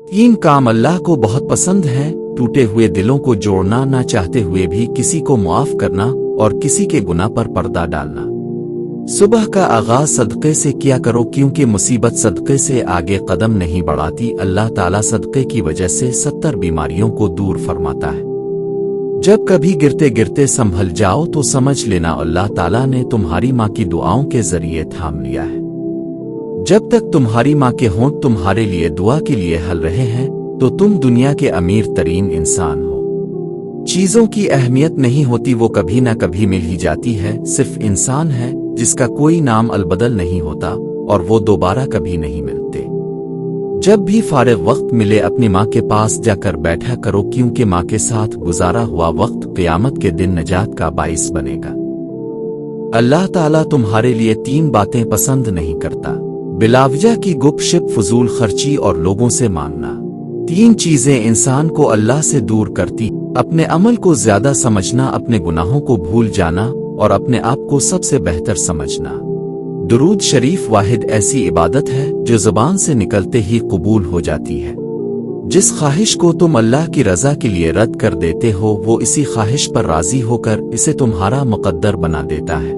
तीन काम अल्लाह को बहुत पसंद हैं: टूटे हुए दिलों को जोड़ना, ना चाहते हुए भी किसी को मुआफ करना और किसी के गुनाह पर पर्दा डालना। सुबह का आगाज सदक़े से किया करो, क्योंकि मुसीबत सदक़े से आगे कदम नहीं बढ़ाती। अल्लाह ताला सदक़े की वजह से 70 बीमारियों को दूर फरमाता है। जब कभी गिरते गिरते संभल जाओ तो समझ लेना अल्लाह ताला ने तुम्हारी माँ की दुआओं के जरिए थाम लिया है। जब तक तुम्हारी माँ के होंठ तुम्हारे लिए दुआ के लिए हल रहे हैं तो तुम दुनिया के अमीर तरीन इंसान हो। चीजों की अहमियत नहीं होती, वो कभी ना कभी मिल ही जाती है। सिर्फ इंसान है जिसका कोई नाम अलबदल नहीं होता और वो दोबारा कभी नहीं मिलते। जब भी फारिग वक्त मिले अपनी माँ के पास जाकर बैठा करो, क्योंकि माँ के साथ गुजारा हुआ वक्त क़यामत के दिन नजात का बाइस बनेगा। अल्लाह ताला तुम्हारे लिए 3 बातें पसंद नहीं करता: बिलावजा की गुपशप, फजूल खर्ची और लोगों से मांगना। 3 चीजें इंसान को अल्लाह से दूर करती: अपने अमल को ज्यादा समझना, अपने गुनाहों को भूल जाना और अपने आप को सबसे बेहतर समझना। दुरूद शरीफ वाहिद ऐसी इबादत है जो ज़बान से निकलते ही कबूल हो जाती है। जिस ख्वाहिश को तुम अल्लाह की रज़ा के लिए रद्द कर देते हो, वो इसी ख्वाहिश पर राज़ी होकर इसे तुम्हारा मुक़द्दर बना देता है।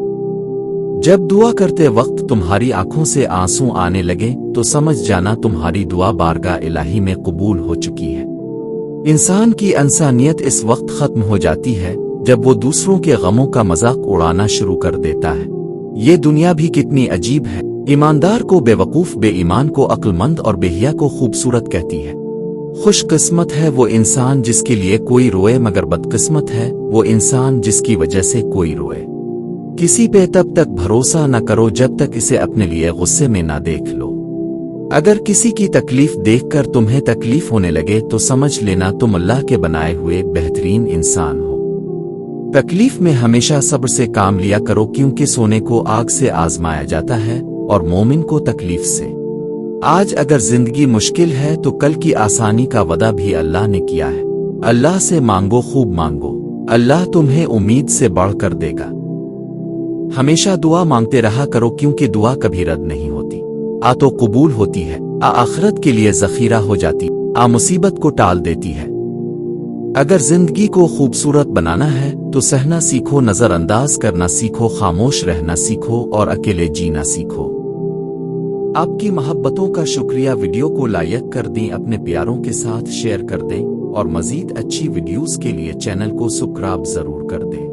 जब दुआ करते वक्त तुम्हारी आंखों से आंसू आने लगे तो समझ जाना तुम्हारी दुआ बारगाह इलाही में कबूल हो चुकी है। इंसान की इंसानियत इस वक्त खत्म हो जाती है जब वो दूसरों के गमों का मजाक उड़ाना शुरू कर देता है। ये दुनिया भी कितनी अजीब है। ईमानदार को बेवकूफ़, बेईमान को अक्लमंद और बेहिया को खूबसूरत कहती है। खुशकिस्मत है वो इंसान जिसके लिए कोई रोए, मगर बदकिस्मत है वो इंसान जिसकी वजह से कोई रोए। किसी पे तब तक भरोसा न करो जब तक इसे अपने लिए गुस्से में ना देख लो। अगर किसी की तकलीफ देखकर तुम्हें तकलीफ होने लगे तो समझ लेना तुम अल्लाह के बनाए हुए बेहतरीन इंसान हो। तकलीफ में हमेशा सब्र से काम लिया करो, क्योंकि सोने को आग से आजमाया जाता है और मोमिन को तकलीफ से। आज अगर जिंदगी मुश्किल है तो कल की आसानी का वादा भी अल्लाह ने किया है। अल्लाह से मांगो, खूब मांगो, अल्लाह तुम्हें उम्मीद से बढ़कर देगा। हमेशा दुआ मांगते रहा करो, क्योंकि दुआ कभी रद्द नहीं होती। आ तो कबूल होती है, आ आखिरत के लिए जखीरा हो जाती, आ मुसीबत को टाल देती है। अगर जिंदगी को खूबसूरत बनाना है तो सहना सीखो, नजरअंदाज करना सीखो, खामोश रहना सीखो और अकेले जीना सीखो। आपकी मोहब्बतों का शुक्रिया। वीडियो को लाइक कर दें, अपने प्यारों के साथ शेयर कर दें और मजीद अच्छी वीडियोस के लिए चैनल को सब्सक्राइब जरूर कर दें।